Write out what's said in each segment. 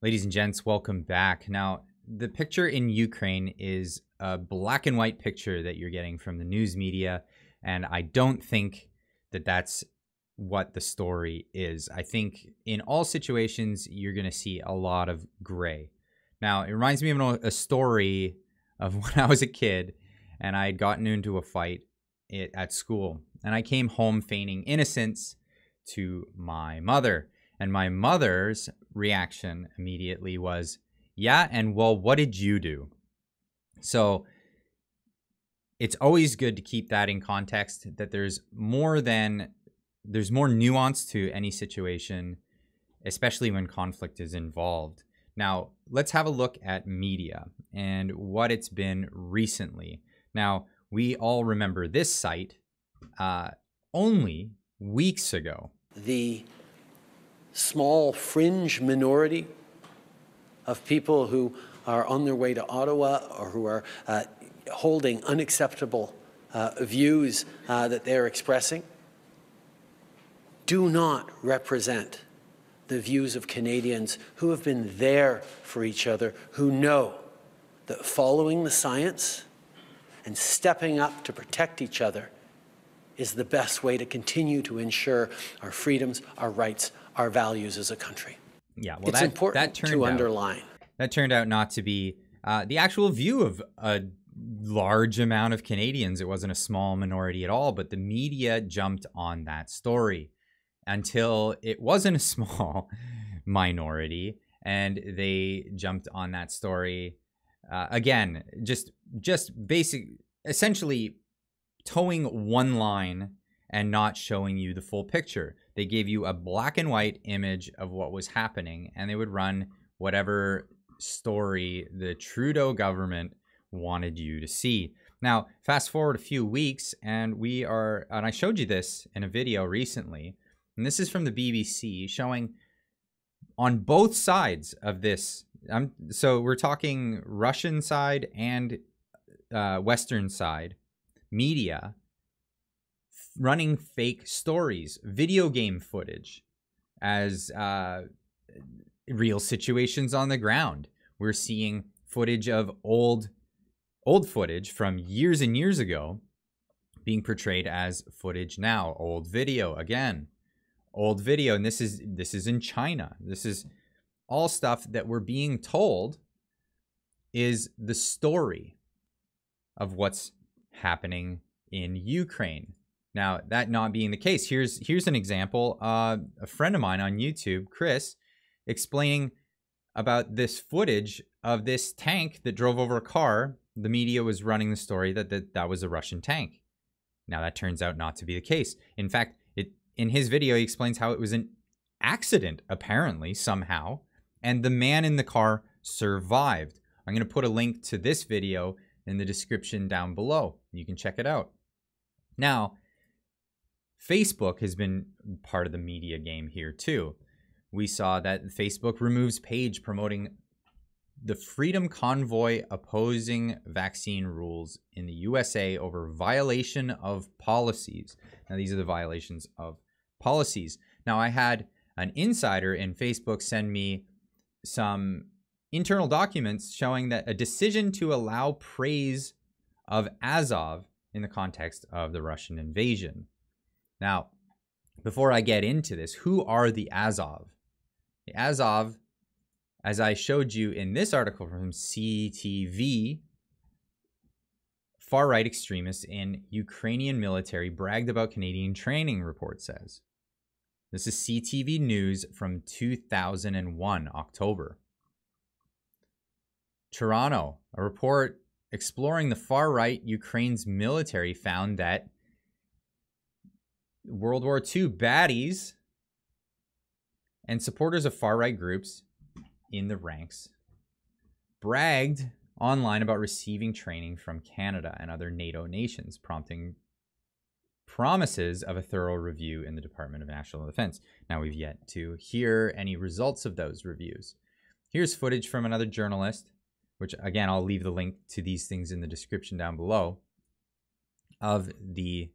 Ladies and gents, welcome back. Now, the picture in Ukraine is a black and white picture that you're getting from the news media, and I don't think that that's what the story is. I think in all situations, you're going to see a lot of gray. Now, it reminds me of a story of when I was a kid, and I had gotten into a fight at school, and I came home feigning innocence to my mother. And my mother's reaction immediately was, yeah, and well, what did you do? So it's always good to keep that in context, that there's more nuance to any situation, especially when conflict is involved. Now, let's have a look at media and what it's been recently. Now, we all remember this site only weeks ago. The small fringe minority of people who are on their way to Ottawa or who are holding unacceptable views that they're expressing do not represent the views of Canadians who have been there for each other, who know that following the science and stepping up to protect each other is the best way to continue to ensure our freedoms, our rights, our values as a country. Yeah, well, it's important to underline. That turned out not to be the actual view of a large amount of Canadians. It wasn't a small minority at all, but the media jumped on that story until it wasn't a small minority, and they jumped on that story again, just essentially towing one line and not showing you the full picture. They gave you a black and white image of what was happening, and they would run whatever story the Trudeau government wanted you to see. Now, fast forward a few weeks, and I showed you this in a video recently, and this is from the BBC showing on both sides of this. So we're talking Russian side and Western side media running fake stories, video game footage as real situations on the ground. We're seeing footage of old footage from years and years ago being portrayed as footage now. Old video again, old video, and this is in China. This is all stuff that we're being told is the story of what's happening in Ukraine. Now, that not being the case, here's an example. A friend of mine on YouTube, Chris, explaining about this footage of this tank that drove over a car. The media was running the story that was a Russian tank. Now, that turns out not to be the case. In fact, in his video, he explains how it was an accident, apparently, somehow, and the man in the car survived. I'm going to put a link to this video in the description down below. You can check it out. Now, Facebook has been part of the media game here too. We saw that Facebook removes page promoting the Freedom Convoy opposing vaccine rules in the USA over violation of policies. Now, these are the violations of policies. Now, I had an insider in Facebook send me some internal documents showing that a decision to allow praise of Azov in the context of the Russian invasion. Now, before I get into this, who are the Azov? The Azov, as I showed you in this article from CTV, far-right extremists in Ukrainian military bragged about Canadian training, report says. This is CTV News from 2001, October. Toronto, a report exploring the far-right Ukraine's military found that World War II baddies and supporters of far-right groups in the ranks bragged online about receiving training from Canada and other NATO nations, prompting promises of a thorough review in the Department of National Defense. Now, we've yet to hear any results of those reviews. Here's footage from another journalist, which, again, I'll leave the link to these things in the description down below, of the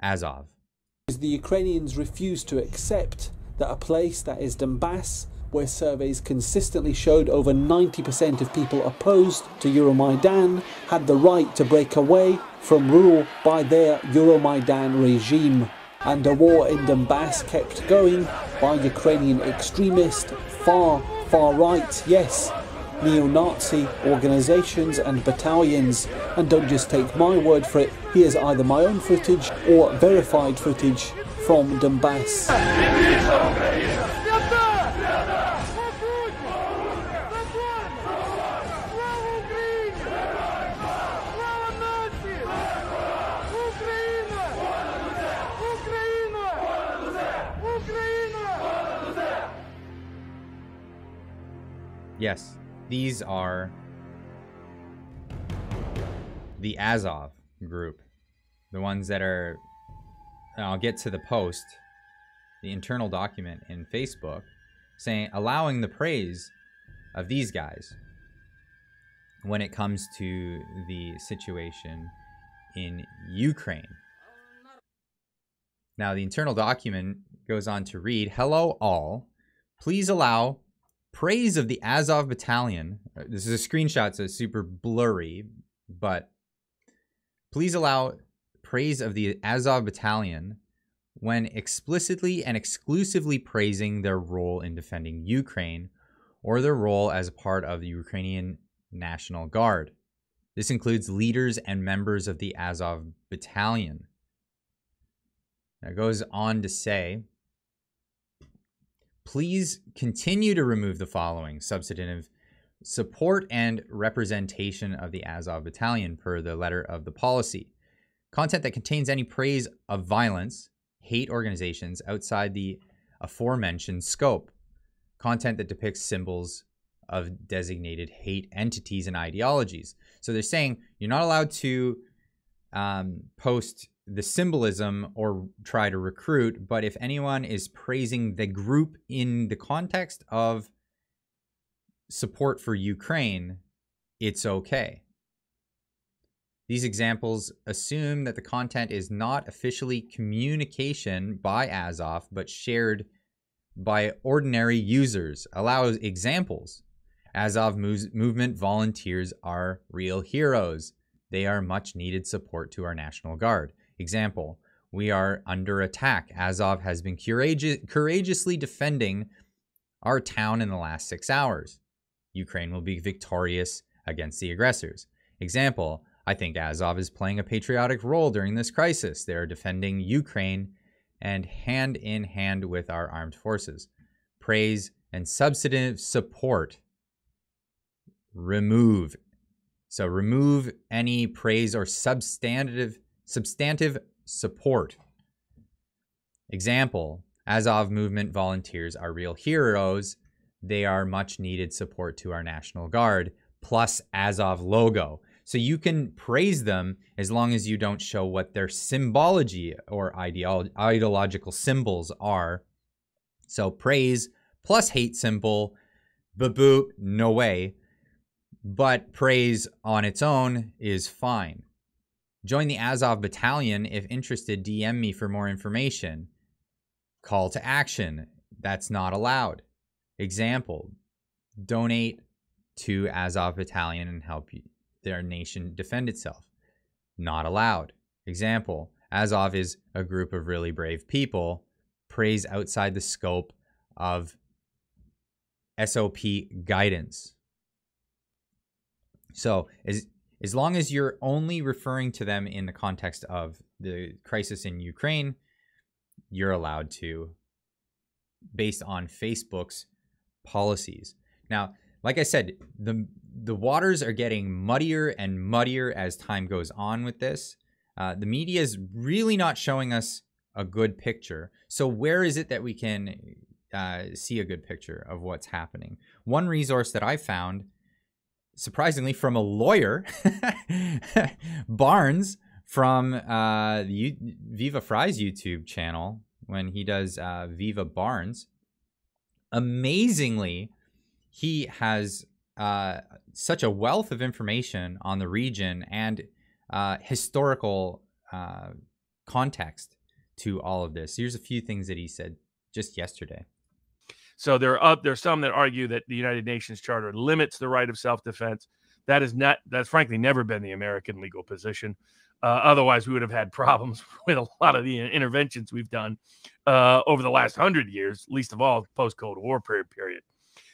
Azov. The Ukrainians refuse to accept that a place that is Donbass where surveys consistently showed over 90% of people opposed to Euromaidan had the right to break away from rule by their Euromaidan regime. And a war in Donbass kept going by Ukrainian extremist, far right, yes, neo-Nazi organisations and battalions. And don't just take my word for it, here's either my own footage or verified footage from Donbass. Yes, these are the Azov group. The ones that are, and I'll get to the post, the internal document in Facebook, saying, allowing the praise of these guys when it comes to the situation in Ukraine. Now, the internal document goes on to read, hello all, please allow praise of the Azov Battalion. This is a screenshot, so it's super blurry, but please allow praise of the Azov Battalion when explicitly and exclusively praising their role in defending Ukraine or their role as a part of the Ukrainian National Guard. This includes leaders and members of the Azov Battalion. Now it goes on to say, please continue to remove the following substantive support and representation of the Azov Battalion per the letter of the policy. Content that contains any praise of violence, hate organizations outside the aforementioned scope. Content that depicts symbols of designated hate entities and ideologies. So they're saying you're not allowed to post the symbolism or try to recruit, but if anyone is praising the group in the context of support for Ukraine, it's okay. These examples assume that the content is not officially communication by Azov, but shared by ordinary users. Allow examples. Azov movement volunteers are real heroes. They are much needed support to our National Guard. Example, we are under attack. Azov has been courageously defending our town in the last 6 hours. Ukraine will be victorious against the aggressors. Example, I think Azov is playing a patriotic role during this crisis. They are defending Ukraine and hand in hand with our armed forces. Praise and substantive support. Remove. So remove any praise or substantive support. Example, Azov movement volunteers are real heroes. They are much needed support to our National Guard, plus Azov logo. So you can praise them as long as you don't show what their symbology or ideological symbols are. So praise plus hate symbol, baboop, no way. But praise on its own is fine. Join the Azov Battalion. If interested, DM me for more information. Call to action. That's not allowed. Example, donate to Azov Battalion and help their nation defend itself. Not allowed. Example, Azov is a group of really brave people. Praise outside the scope of SOP guidance. So as long as you're only referring to them in the context of the crisis in Ukraine, you're allowed to, based on Facebook's policies. Now, like I said, the waters are getting muddier and muddier as time goes on with this. The media is really not showing us a good picture. So where is it that we can see a good picture of what's happening? One resource that I found, surprisingly, from a lawyer, Barnes, from Viva Fry's YouTube channel, when he does Viva Barnes. Amazingly, he has such a wealth of information on the region and historical context to all of this. Here's a few things that he said just yesterday. So there's some that argue that the United Nations Charter limits the right of self-defense. That's frankly never been the American legal position. Otherwise, we would have had problems with a lot of the interventions we've done over the last 100 years, least of all post-Cold War period.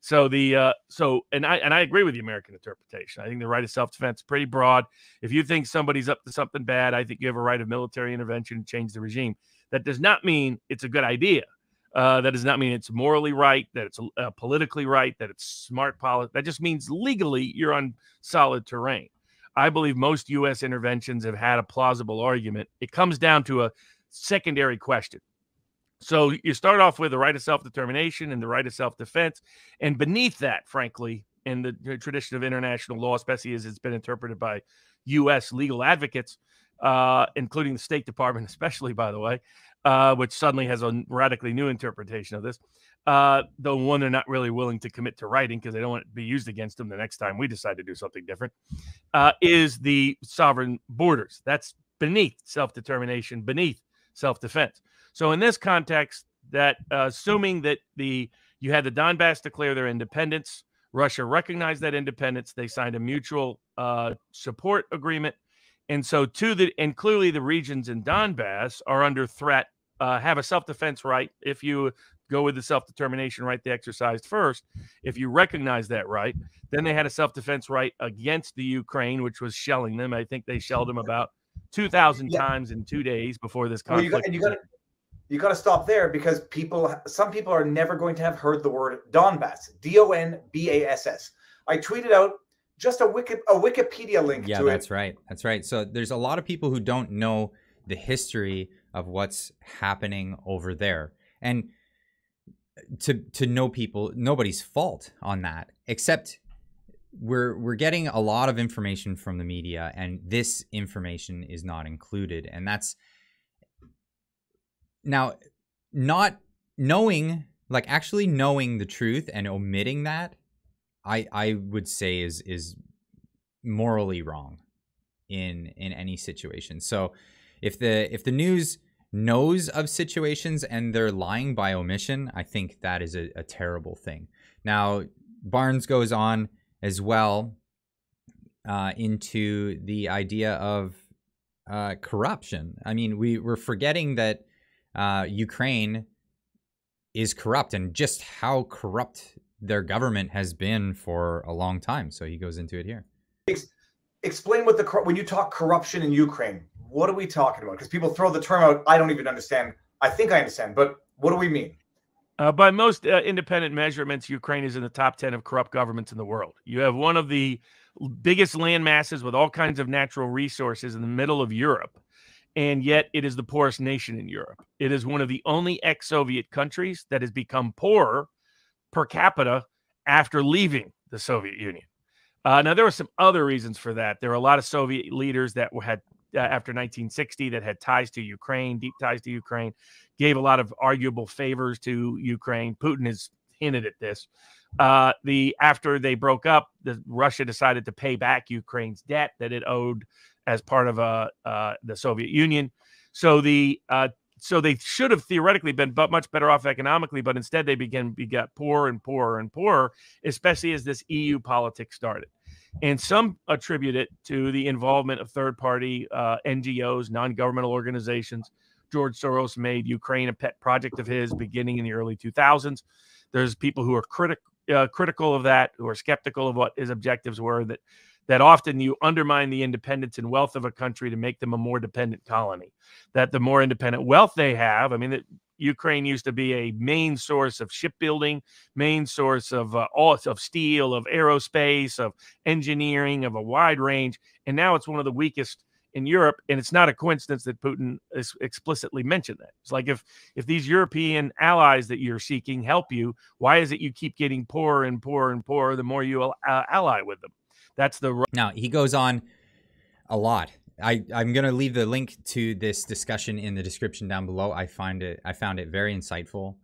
So I agree with the American interpretation. I think the right of self-defense is pretty broad. If you think somebody's up to something bad, I think you have a right of military intervention to change the regime. That does not mean it's a good idea. That does not mean it's morally right, that it's politically right, that it's smart policy. That just means legally you're on solid terrain. I believe most U.S. interventions have had a plausible argument. It comes down to a secondary question. So you start off with the right of self-determination and the right of self-defense. And beneath that, frankly, in the tradition of international law, especially as it's been interpreted by U.S. legal advocates, including the State Department, especially, by the way, which suddenly has a radically new interpretation of this, the one they're not really willing to commit to writing because they don't want it to be used against them the next time we decide to do something different, is the sovereign borders. That's beneath self-determination, beneath self-defense. So in this context, that assuming that you had the Donbass declare their independence, Russia recognized that independence, they signed a mutual support agreement. And so and clearly the regions in Donbass are under threat, have a self-defense right. If you go with the self-determination right they exercised first, if you recognize that right, then they had a self-defense right against the Ukraine, which was shelling them. I think they shelled them about 2,000 times in 2 days before this conflict. Well, you got to stop there because some people are never going to have heard the word Donbass, Donbass. I tweeted out just a Wikipedia link to it. Yeah, that's right. That's right. So there's a lot of people who don't know the history of what's happening over there. And to know people, nobody's fault on that, except we're getting a lot of information from the media, and this information is not included. And that's now not knowing, like actually knowing the truth and omitting that, I would say is morally wrong in any situation. So if the news knows of situations and they're lying by omission, I think that is a terrible thing. Now, Barnes goes on as well into the idea of corruption. I mean, we're forgetting that Ukraine is corrupt and just how corrupt their government has been for a long time. So he goes into it here. Explain when you talk corruption in Ukraine, what are we talking about? Because people throw the term out. I don't even understand. I think I understand, but what do we mean? By most independent measurements, Ukraine is in the top 10 of corrupt governments in the world. You have one of the biggest land masses with all kinds of natural resources in the middle of Europe, and yet it is the poorest nation in Europe. It is one of the only ex-Soviet countries that has become poorer per capita after leaving the Soviet Union. Now, there were some other reasons for that. There were a lot of Soviet leaders that had, after 1960, that had ties to Ukraine, deep ties to Ukraine, gave a lot of arguable favors to Ukraine. Putin has hinted at this. After they broke up, Russia decided to pay back Ukraine's debt that it owed as part of the Soviet Union. So they should have theoretically been much better off economically, but instead they got poorer and poorer and poorer, especially as this EU politics started. And some attribute it to the involvement of third-party NGOs, non-governmental organizations. George Soros made Ukraine a pet project of his beginning in the early 2000s. There's people who are critical of that, who are skeptical of what his objectives were, that often you undermine the independence and wealth of a country to make them a more dependent colony. That the more independent wealth they have, I mean, Ukraine used to be a main source of shipbuilding, main source of steel, of aerospace, of engineering, of a wide range. And now it's one of the weakest in Europe. And it's not a coincidence that Putin explicitly mentioned that. It's like if these European allies that you're seeking help you, why is it you keep getting poorer and poorer and poorer the more you ally with them? That's the now he goes on a lot. I'm going to leave the link to this discussion in the description down below. I found it very insightful.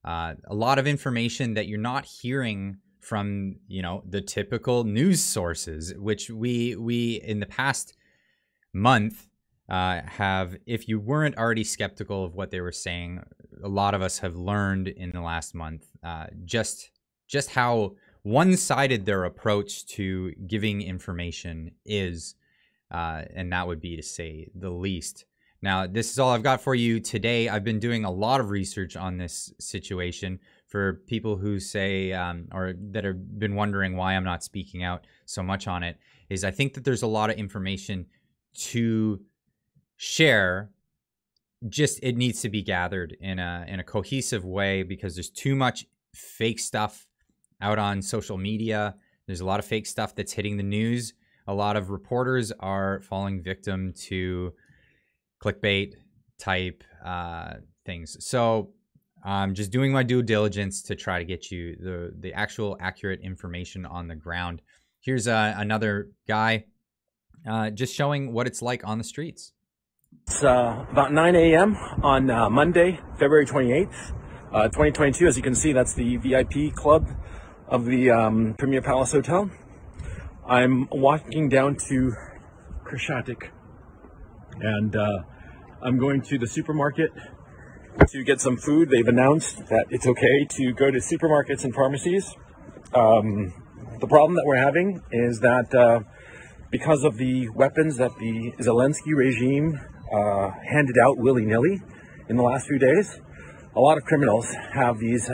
A lot of information that you're not hearing from, the typical news sources, which we in the past month have, if you weren't already skeptical of what they were saying, a lot of us have learned in the last month, just how one-sided their approach to giving information is, and that would be to say the least. Now, this is all I've got for you today. I've been doing a lot of research on this situation for people who say, or that have been wondering why I'm not speaking out so much on it, is I think that there's a lot of information to share. Just it needs to be gathered in a cohesive way, because there's too much fake stuff out on social media. There's a lot of fake stuff that's hitting the news. A lot of reporters are falling victim to clickbait type things. So I'm just doing my due diligence to try to get you the actual accurate information on the ground. Here's another guy just showing what it's like on the streets. It's about 9 a.m. on Monday, February 28th, 2022. As you can see, that's the VIP club of the Premier Palace Hotel. I'm walking down to Krishatik, and I'm going to the supermarket to get some food. They've announced that it's okay to go to supermarkets and pharmacies. The problem that we're having is that because of the weapons that the Zelensky regime handed out willy-nilly in the last few days, a lot of criminals have these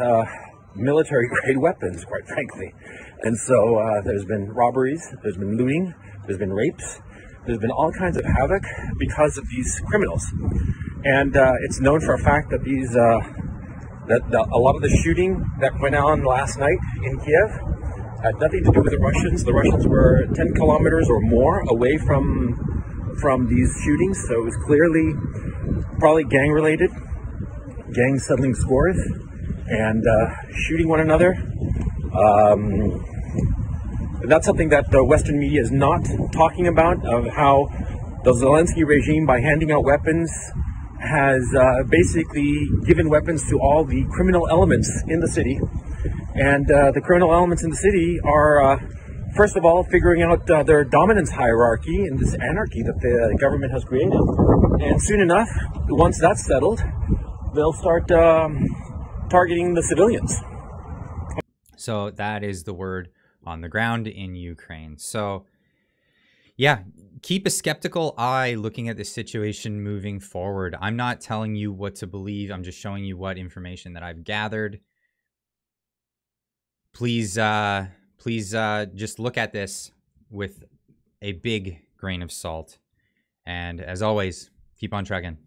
military-grade weapons, quite frankly. And so there's been robberies, there's been looting, there's been rapes, there's been all kinds of havoc because of these criminals. And it's known for a fact that these a lot of the shooting that went on last night in Kiev had nothing to do with the Russians. The Russians were 10 kilometers or more away from these shootings, so it was clearly probably gang-related, gangs settling scores and shooting one another. That's something that the Western media is not talking about, of how the Zelensky regime, by handing out weapons, has basically given weapons to all the criminal elements in the city. And the criminal elements in the city are, first of all, figuring out their dominance hierarchy and this anarchy that the government has created. And soon enough, once that's settled, they'll start targeting the civilians. So that is the word on the ground in Ukraine. So yeah, keep a skeptical eye looking at this situation moving forward. I'm not telling you what to believe. I'm just showing you what information that I've gathered. Please just look at this with a big grain of salt. And as always, keep on trucking.